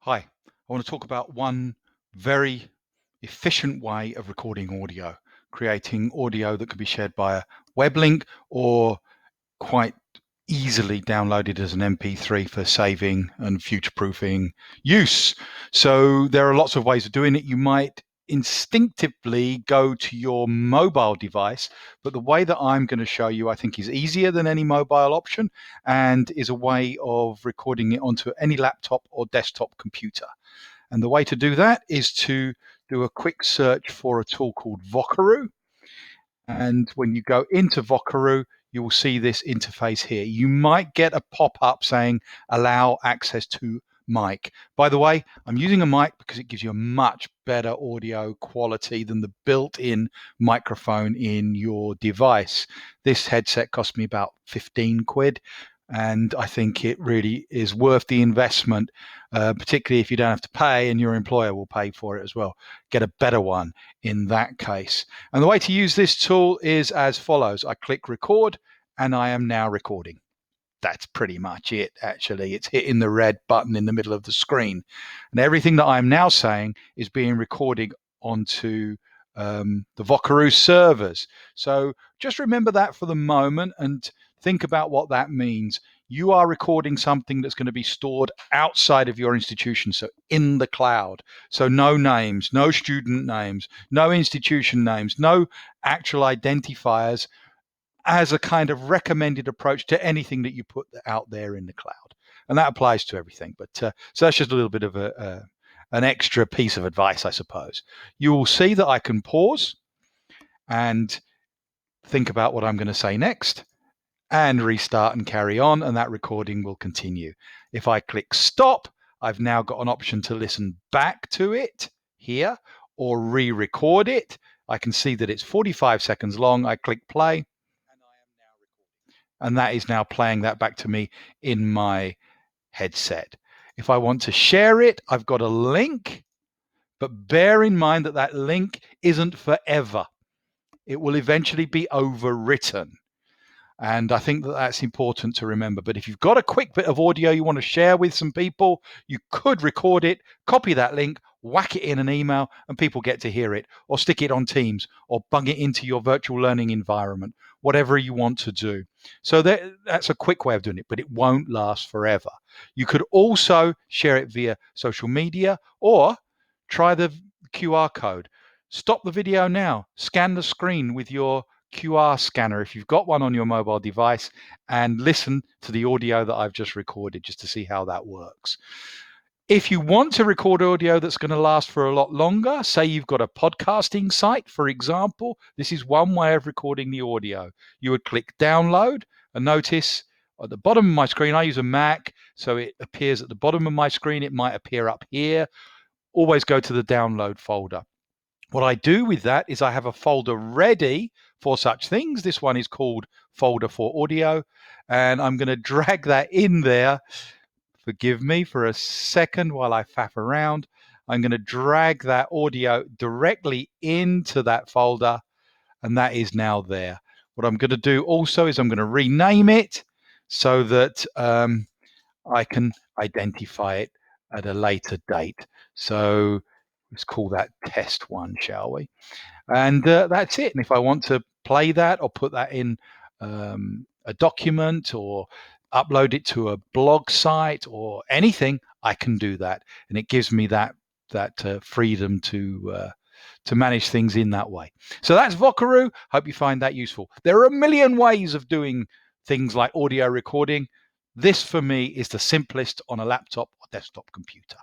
Hi, I want to talk about one very efficient way of recording audio, creating audio that can be shared by a web link or quite easily downloaded as an MP3 for saving and future-proofing use. So there are lots of ways of doing it. You might instinctively go to your mobile device, but the way that I'm going to show you, I think, is easier than any mobile option and is a way of recording it onto any laptop or desktop computer. And the way to do that is to do a quick search for a tool called Vocaroo. And when you go into Vocaroo, you will see this interface here. You might get a pop-up saying allow access to mic. By the way, I'm using a mic because it gives you a much better audio quality than the built-in microphone in your device. This headset cost me about 15 quid. And I think it really is worth the investment, particularly if you don't have to pay and your employer will pay for it as well. Get a better one in that case. And the way to use this tool is as follows. I click record and I am now recording. That's pretty much it, actually. It's hitting the red button in the middle of the screen. And everything that I'm now saying is being recorded onto the Vocaroo servers. So just remember that for the moment and think about what that means. You are recording something that's going to be stored outside of your institution, so in the cloud. So no names, no student names, no institution names, no actual identifiers, as a kind of recommended approach to anything that you put out there in the cloud. And that applies to everything. But so that's just a little bit of an extra piece of advice, I suppose. You will see that I can pause and think about what I'm going to say next and restart and carry on, and that recording will continue. If I click stop, I've now got an option to listen back to it here or re-record it. I can see that it's 45 seconds long. I click play, and that is now playing that back to me in my headset. If I want to share it, I've got a link, but bear in mind that that link isn't forever. It will eventually be overwritten. And I think that that's important to remember. But if you've got a quick bit of audio you want to share with some people, you could record it, copy that link, whack it in an email, and people get to hear it, or stick it on Teams, or bung it into your virtual learning environment, whatever you want to do. So that's a quick way of doing it, but it won't last forever. You could also share it via social media, or try the QR code. Stop the video now, scan the screen with your QR scanner if you've got one on your mobile device, and listen to the audio that I've just recorded just to see how that works. If you want to record audio that's going to last for a lot longer, say you've got a podcasting site, for example, this is one way of recording the audio. You would click download and notice at the bottom of my screen, I use a Mac, so it appears at the bottom of my screen. It might appear up here. Always go to the download folder. What I do with that is I have a folder ready for such things. This one is called folder for audio, and I'm going to drag that in there. Forgive me for a second while I faff around. I'm going to drag that audio directly into that folder, and that is now there. What I'm going to do also is I'm going to rename it so that I can identify it at a later date. So let's call that test one, shall we? And that's it. And if I want to play that or put that in a document or upload it to a blog site or anything, I can do that. And it gives me that freedom to manage things in that way. So that's Vocaroo. Hope you find that useful. There are a million ways of doing things like audio recording. This, for me, is the simplest on a laptop or desktop computer.